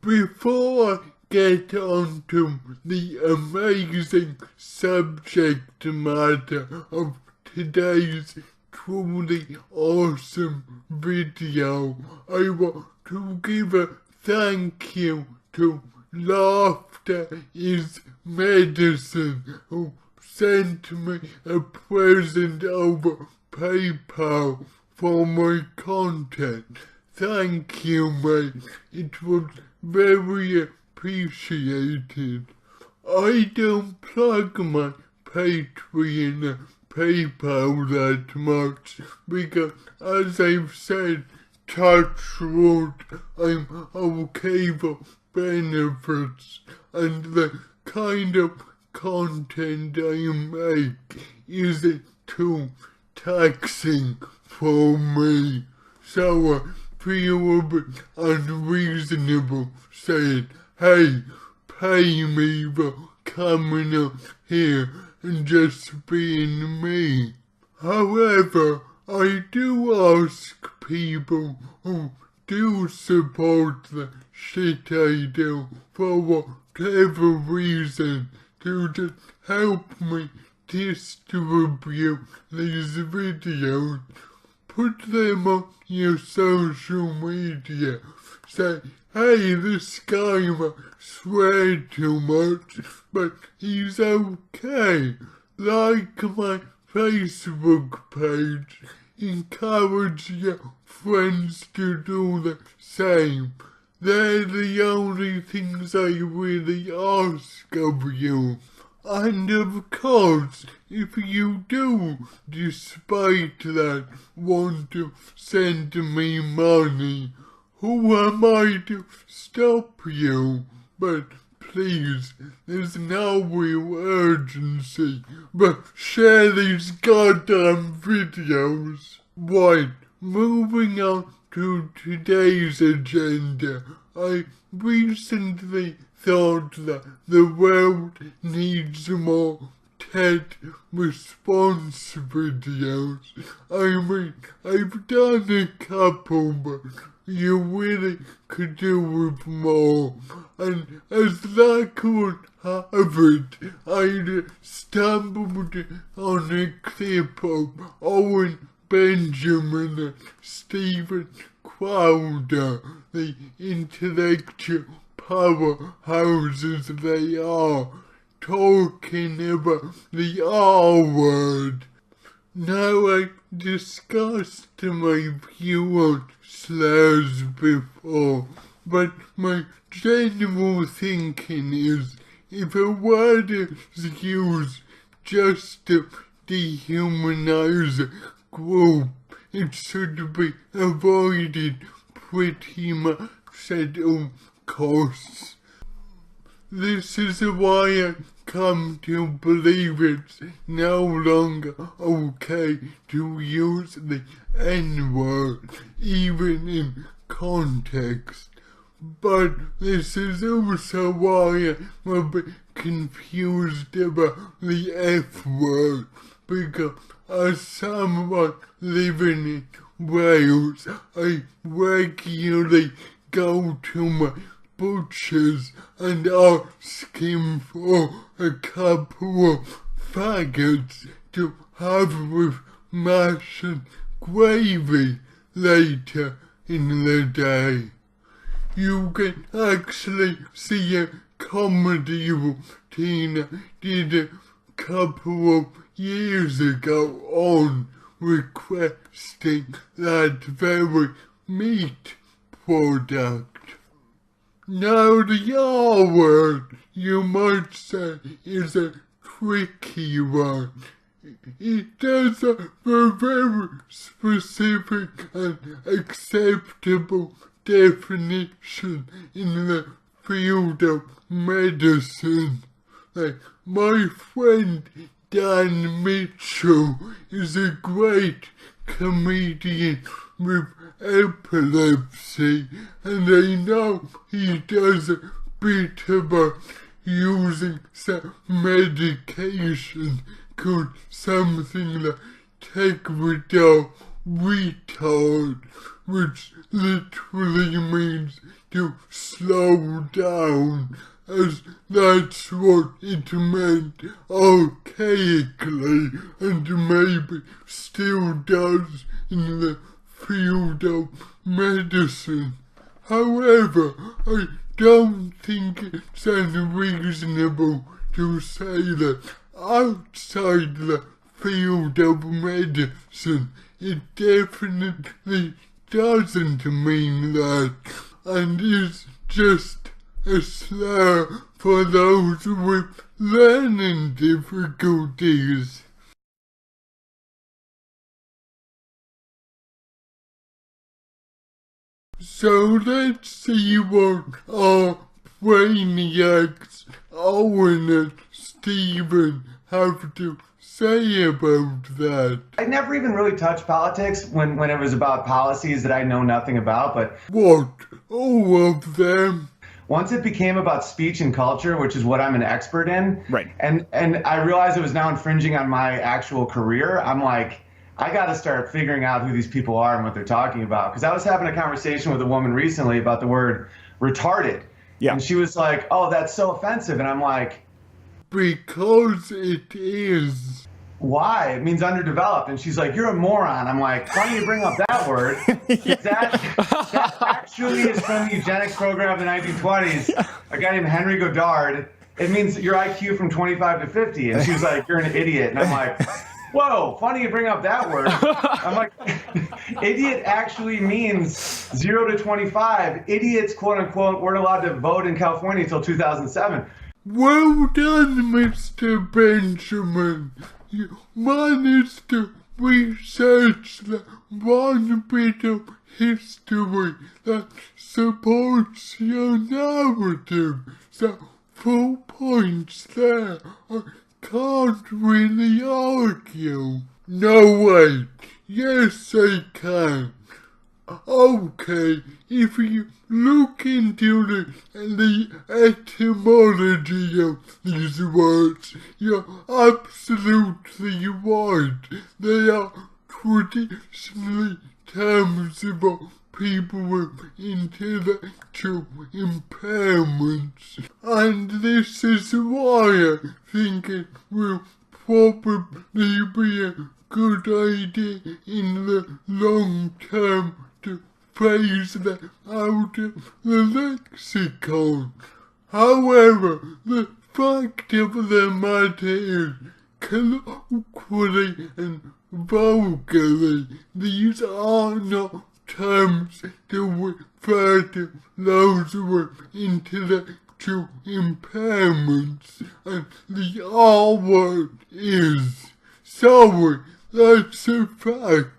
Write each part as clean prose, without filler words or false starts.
Before I get on to the amazing subject matter of today's truly awesome video, I want to give a thank you to Laughter is Medicine, who sent me a present over PayPal for my content. Thank you, mate. It was very appreciated. I don't plug my Patreon and PayPal that much because, as I've said, touch wood, I'm okay for benefits, and the kind of content I make isn't too taxing for me. So I feel a bit unreasonable saying, hey, pay me for coming up here and just being me. However, I do ask people who do support the shit I do for whatever reason to just help me distribute these videos. Put them on your social media. Say, hey, this guy might swear too much, but he's okay. Like my Facebook page. Encourage your friends to do the same. They're the only things I really ask of you. And of course, if you do, despite that, want to send me money, who am I to stop you? But please, there's no real urgency, but share these goddamn videos. Right, moving on to today's agenda, I recently thought that the world needs more TED response videos. I mean, I've done a couple, but you really could do with more. And as luck would have it, I stumbled on a clip of Owen, Benjamin and Stephen Crowder, the intellectual powerhouses they are, talking about the R word. Now, I discussed my view on slurs before, but my general thinking is if a word is used just to dehumanize a group, it should be avoided pretty much at all costs. This is why I come to believe it's no longer okay to use the N-word, even in context. But this is also why I'm a bit confused about the F-word, because as someone living in Wales, I regularly go to my butchers and ask him for a couple of faggots to have with mash and gravy later in the day. You can actually see a comedy routine I did a couple of years ago on requesting that very meat product. Now the R word, you might say, is a tricky one. It does have a very specific and acceptable definition in the field of medicine. Like my friend Dan Mitchell is a great comedian with epilepsy, and I know he does a bit about using some medication called something like Tegretol retard, which literally means to slow down, as that's what it meant archaically and maybe still does in the field of medicine. However, I don't think it's unreasonable to say that outside the field of medicine, it definitely doesn't mean that, and is just a slur for those with learning difficulties. So let's see what our brainiacs Owen and Stephen have to say about that. I never even really touched politics when it was about policies that I know nothing about, but What? All of them? once it became about speech and culture, which is what I'm an expert in, Right. and I realized it was now infringing on my actual career, I'm like, I got to start figuring out who these people are and what they're talking about. Because I was having a conversation with a woman recently about the word retarded. Yeah. And she was like, oh, that's so offensive. And I'm like, Because it is. why? It means underdeveloped. And she's like, you're a moron. I'm like, why don't you bring up that word? That actually is from the eugenics program of the 1920s. A guy named Henry Goddard. It means your IQ from 25 to 50. And she was like, you're an idiot. And I'm like, whoa, funny you bring up that word. I'm like, idiot actually means 0 to 25. Idiots, quote unquote, weren't allowed to vote in California until 2007. Well done, Mr. Benjamin. You managed to research the one bit of history that supports your narrative. So, 4 points there. I can't really argue. No, wait. Yes, I can. Okay, if you look into the etymology of these words, you're absolutely right. They are traditionally terms about people with intellectual impairments. And this is why I think it will probably be a good idea in the long term to phase that out of the lexicon. However, the fact of the matter is, colloquially and vulgarly, these are not terms to refer to those with intellectual impairments, and the R word is. Sorry, that's a fact.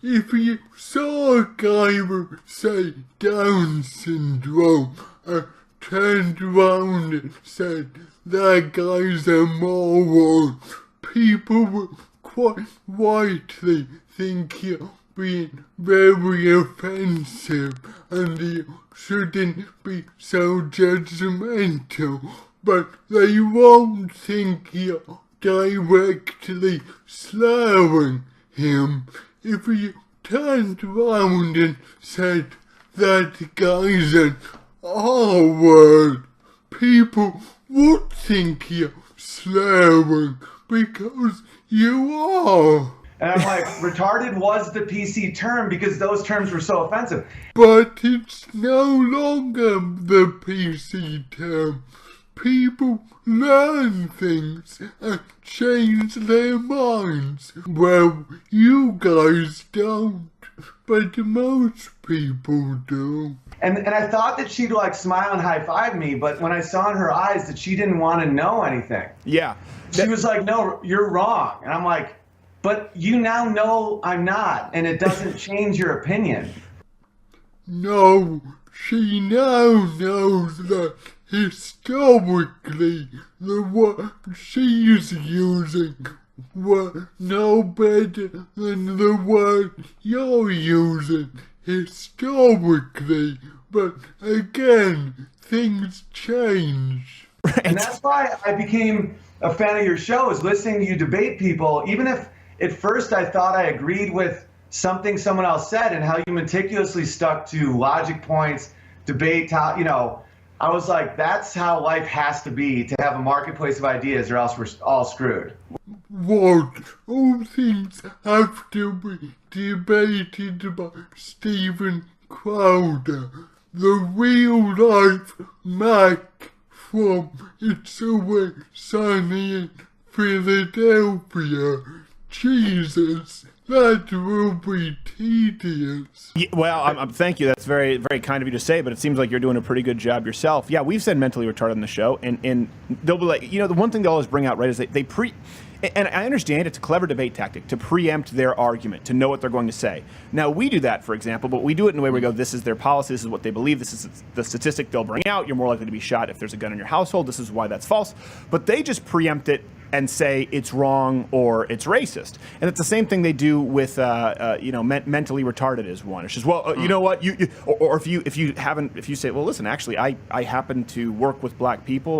If you saw a guy with, say, Down syndrome, and turned around and said, that guy's a moron, people would quite rightly think you're being very offensive and you shouldn't be so judgmental, but they won't think you're directly slurring him. If you turned around and said, that guy's an R-word, people would think you're slurring because you are. And I'm like, retarded was the PC term because those terms were so offensive. But it's no longer the PC term. People learn things and change their minds. Well, you guys don't, but most people do. And I thought that she'd like smile and high five me, but when I saw in her eyes that she didn't want to know anything. Yeah. She was like, no, you're wrong. And I'm like, but you now know I'm not, and it doesn't change your opinion. No, she now knows that historically the words she's using were no better than the word you're using historically. But again, things change. Right. And that's why I became a fan of your show, is listening to you debate people, even if at first I thought I agreed with something someone else said and how you meticulously stuck to logic points, debate, you know, I was like, that's how life has to be, to have a marketplace of ideas, or else we're all screwed. What all things have to be debated by Stephen Crowder, the real life Mac from It's Always Sunny in Philadelphia. Jesus, that will be tedious. Yeah, well, thank you. That's very, very kind of you to say, but it seems like you're doing a pretty good job yourself. Yeah, we've said mentally retarded on the show, and they'll be like, you know, the one thing they always bring out, right, is and I understand it's a clever debate tactic to preempt their argument, to know what they're going to say. Now, we do that, for example, but we do it in a way where we go, this is their policy, this is what they believe, this is the statistic they'll bring out, you're more likely to be shot if there's a gun in your household, this is why that's false. But they just preempt it and say it's wrong or it's racist. And it's the same thing they do with, mentally retarded is one. It's just, well, you know what, or if you say, well, listen, actually, I happen to work with black people.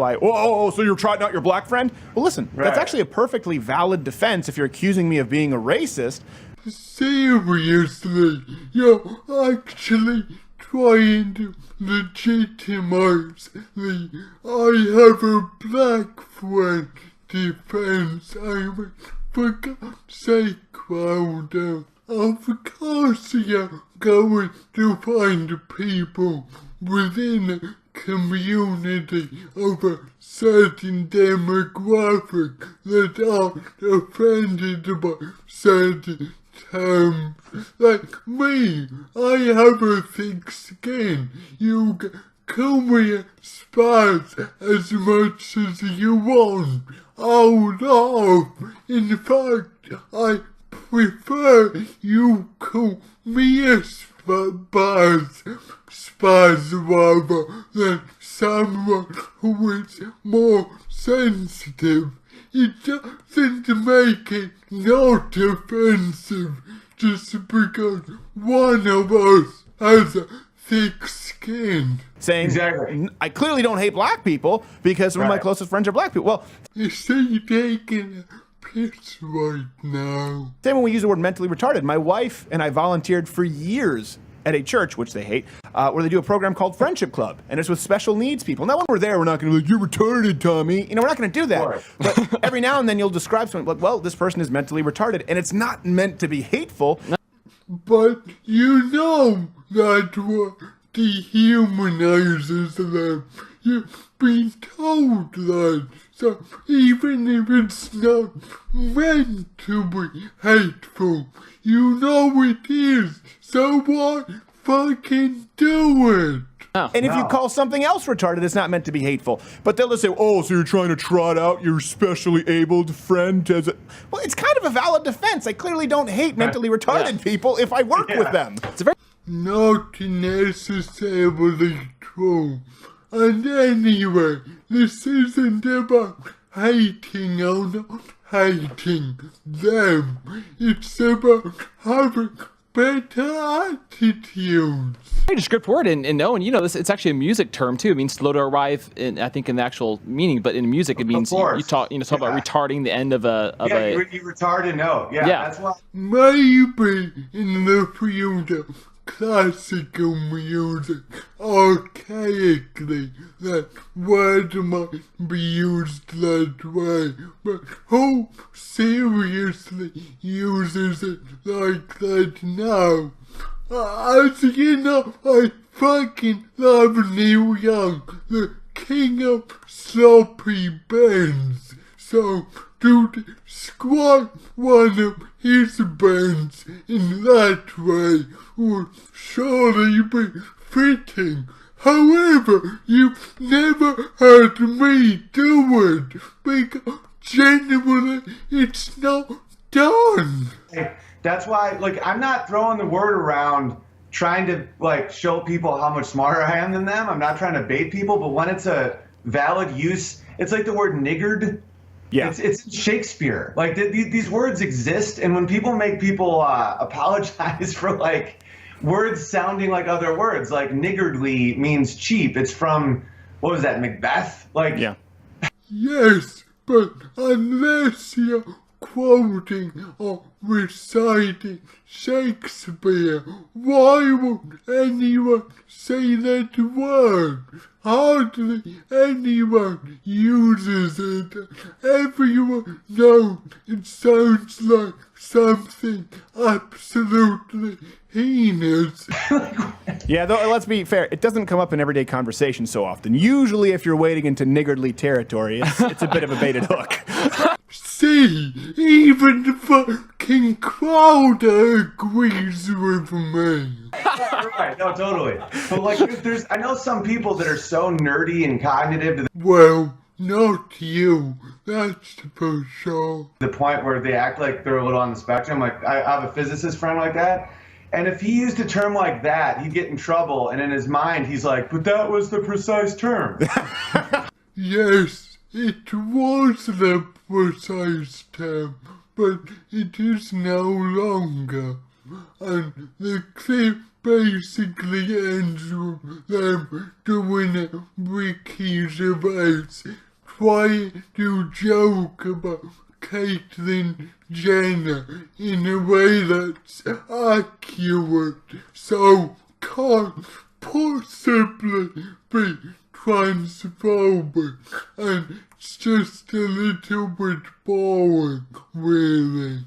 So you're trotting out your black friend? Well, listen, that's actually a perfectly valid defense if you're accusing me of being a racist. Seriously, you're actually trying to legitimize the I have a black friend defense. I mean, for God's sake, Crowder, of course you're going to find people within a community of a certain demographic that are offended by certain terms. Like me, I have a thick skin. You call me a spaz as much as you want. Oh no! In fact, I prefer you call me a spaz rather than someone who is more sensitive. It doesn't make it not offensive just because one of us has a thick skin. Saying, exactly. I clearly don't hate black people because some of my closest friends are black people. Well, you see, taking a piss right now. Same when we use the word mentally retarded. My wife and I volunteered for years at a church, which they hate, where they do a program called Friendship Club, and it's with special needs people. Now, when we're there, we're not going to be like, you're retarded, Tommy. You know, we're not going to do that. Right. But every now and then you'll describe someone like, well, this person is mentally retarded, and it's not meant to be hateful. But you know that what dehumanizes them. You've been told that. So even if it's not meant to be hateful, you know it is. So what? Fucking do it. And if you call something else retarded, it's not meant to be hateful. But they'll just say, oh, so you're trying to trot out your specially abled friend as a... Well, it's kind of a valid defense. I clearly don't hate mentally retarded people if I work with them. It's a very... Not necessarily true. And anyway, this isn't about hating or not hating them. It's about having better attitudes. Very descriptive word, and Owen, you know, it's actually a music term too. It means slow to arrive, I think, in the actual meaning, but in music it means you talk about retarding the end of a. You retard a note. Yeah, that's why. Maybe in the field of classical music, archaically, that word might be used that way, but who seriously uses it like that now? As you know, I fucking love Neil Young, the king of sloppy bends. So, to describe one of his bands in that way would surely be fitting. However, you've never heard me do it, because genuinely it's not done. That's why, like, I'm not throwing the word around trying to, like, show people how much smarter I am than them. I'm not trying to bait people, but when it's a valid use, it's like the word niggard. Yeah. It's Shakespeare. Like, these words exist, and when people make people apologize for, like, words sounding like other words, like niggardly means cheap. It's from, what was that, Macbeth? Like, yeah. Yes, but unless you're quoting or reciting Shakespeare. Why would anyone say that word? Hardly anyone uses it. Everyone knows it sounds like something absolutely heinous. Yeah, though, let's be fair. It doesn't come up in everyday conversation so often. Usually, if you're wading into niggardly territory, it's a bit of a baited hook. See, even the fucking Crowder agrees with me. Right, no, totally. But like, I know some people that are so nerdy and cognitive to Well, not you, that's for sure. the point where they act like they're a little on the spectrum. Like, I have a physicist friend like that. And if he used a term like that, he'd get in trouble. And in his mind, he's like, but that was the precise term. Yes, it was the precise term, but it is no longer. And the clip basically ends with them doing a Ricky Gervais trying to joke about Caitlyn Jenner in a way that's accurate, so can't possibly be transphobic, and it's just a little bit boring, really.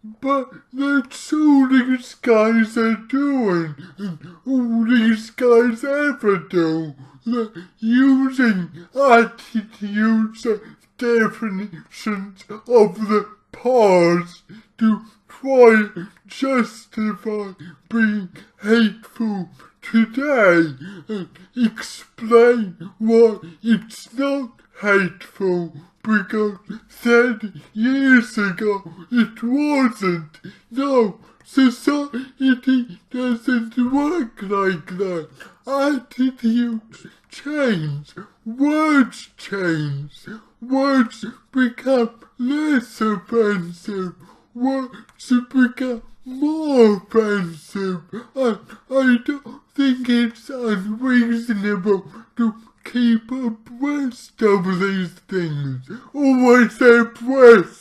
But that's all these guys are doing, and all these guys ever do. They're using attitudes and definitions of the past to try and justify being hateful today and explain why it's not hateful, because 30 years ago it wasn't. No, society doesn't work like that. Attitudes change, words change, words become less offensive, words become more offensive, and I don't think it's unreasonable to keep abreast of these things. Always abreast.